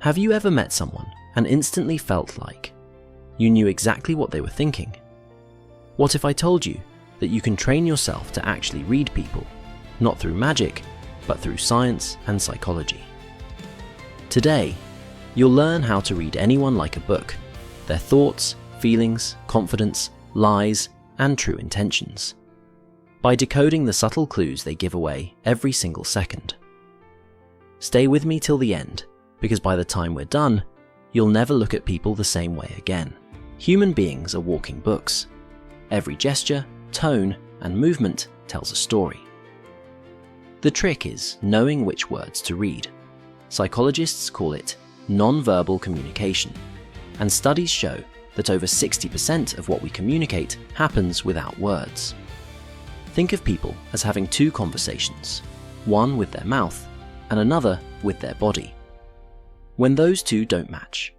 Have you ever met someone and instantly felt like you knew exactly what they were thinking? What if I told you that you can train yourself to actually read people, not through magic, but through science and psychology? Today, you'll learn how to read anyone like a book, their thoughts, feelings, confidence, lies, and true intentions, by decoding the subtle clues they give away every single second. Stay with me till the end, because by the time we're done, you'll never look at people the same way again. Human beings are walking books. Every gesture, tone, and movement tells a story. The trick is knowing which words to read. Psychologists call it non-verbal communication, and studies show that over 60% of what we communicate happens without words. Think of people as having two conversations, one with their mouth and another with their body. When those two don't match,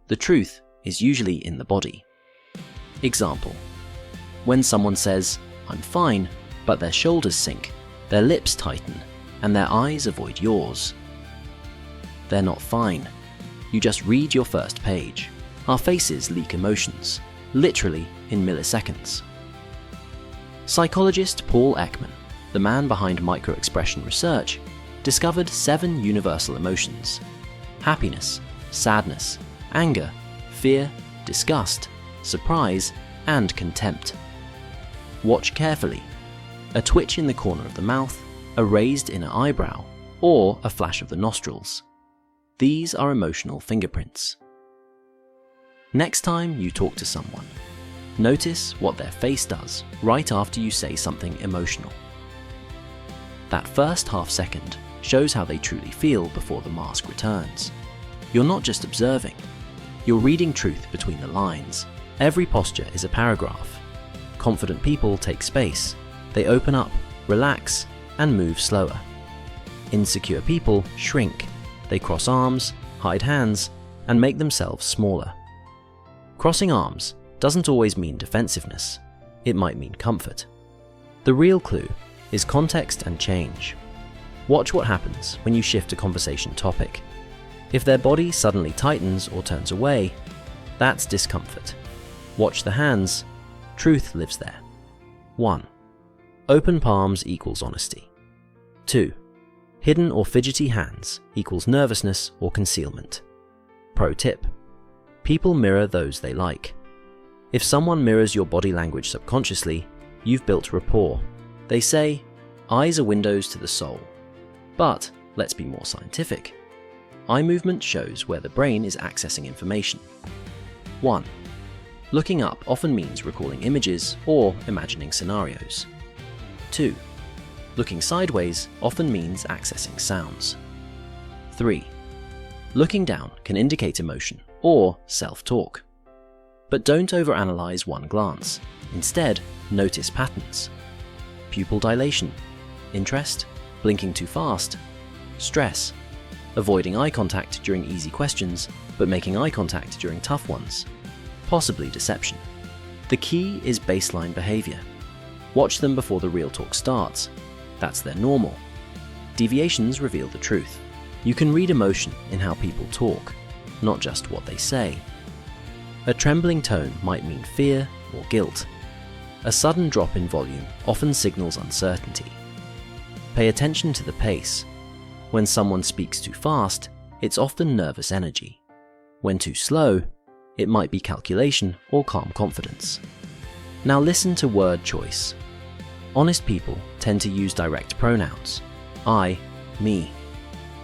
the truth is usually in the body. Example: when someone says, "I'm fine," but their shoulders sink, their lips tighten, and their eyes avoid yours. They're not fine. You just read your first page. Our faces leak emotions, literally in milliseconds. Psychologist Paul Ekman, the man behind microexpression research, discovered 7 universal emotions: happiness, sadness, anger, fear, disgust, surprise, and contempt. Watch carefully. A twitch in the corner of the mouth, a raised inner eyebrow, or a flash of the nostrils. These are emotional fingerprints. Next time you talk to someone, notice what their face does right after you say something emotional. That first half second shows how they truly feel before the mask returns. You're not just observing, you're reading truth between the lines. Every posture is a paragraph. Confident people take space. They open up, relax, and move slower. Insecure people shrink. They cross arms, hide hands, and make themselves smaller. Crossing arms doesn't always mean defensiveness. It might mean comfort. The real clue is context and change. Watch what happens when you shift a conversation topic. If their body suddenly tightens or turns away, that's discomfort. Watch the hands. Truth lives there. 1. Open palms equals honesty. 2. Hidden or fidgety hands equals nervousness or concealment. Pro tip: people mirror those they like. If someone mirrors your body language subconsciously, you've built rapport. They say, eyes are windows to the soul. But let's be more scientific. Eye movement shows where the brain is accessing information. 1. Looking up often means recalling images or imagining scenarios. 2. Looking sideways often means accessing sounds. 3. Looking down can indicate emotion or self-talk. But don't overanalyze one glance. Instead, notice patterns. Pupil dilation, interest, blinking too fast, stress, avoiding eye contact during easy questions, but making eye contact during tough ones, possibly deception. The key is baseline behavior. Watch them before the real talk starts. That's their normal. Deviations reveal the truth. You can read emotion in how people talk, not just what they say. A trembling tone might mean fear or guilt. A sudden drop in volume often signals uncertainty. Pay attention to the pace. When someone speaks too fast, it's often nervous energy. When too slow, it might be calculation or calm confidence. Now listen to word choice. Honest people tend to use direct pronouns, I, me,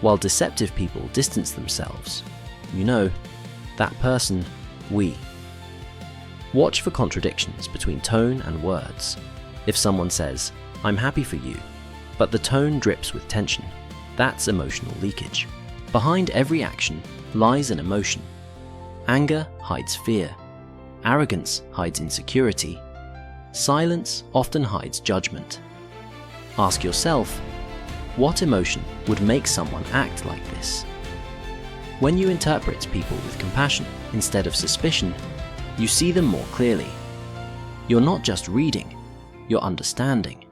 while deceptive people distance themselves. You know, that person, we. Watch for contradictions between tone and words. If someone says, "I'm happy for you," but the tone drips with tension, that's emotional leakage. Behind every action lies an emotion. Anger hides fear. Arrogance hides insecurity. Silence often hides judgment. Ask yourself, what emotion would make someone act like this? When you interpret people with compassion instead of suspicion, you see them more clearly. You're not just reading, you're understanding.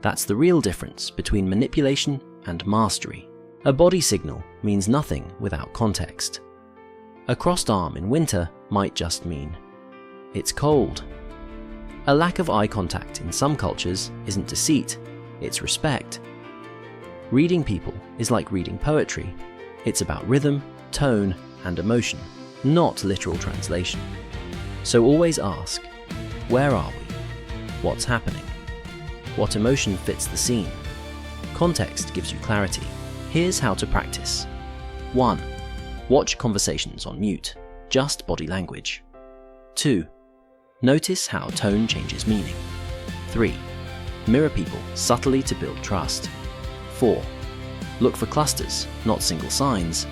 That's the real difference between manipulation and mastery. A body signal means nothing without context. A crossed arm in winter might just mean, it's cold. A lack of eye contact in some cultures isn't deceit, it's respect. Reading people is like reading poetry. It's about rhythm, tone, and emotion, not literal translation. So always ask, where are we? What's happening? What emotion fits the scene? Context gives you clarity. Here's how to practice. 1. Watch conversations on mute, just body language. 2. Notice how tone changes meaning. 3. Mirror people subtly to build trust. 4. Look for clusters, not single signs.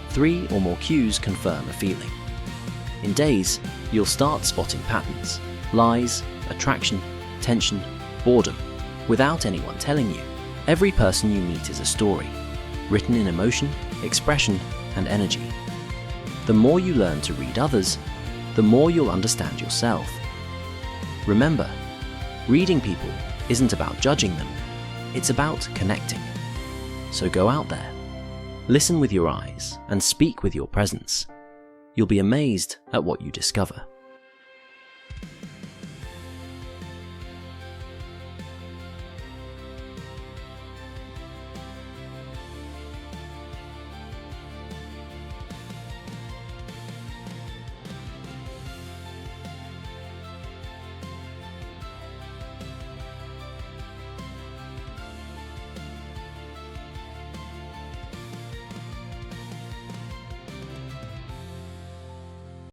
3 or more cues confirm a feeling. In days, you'll start spotting patterns, lies, attraction, tension, boredom, without anyone telling you. Every person you meet is a story, written in emotion, expression, and energy. The more you learn to read others, the more you'll understand yourself. Remember, reading people isn't about judging them, it's about connecting. So go out there, listen with your eyes, and speak with your presence. You'll be amazed at what you discover.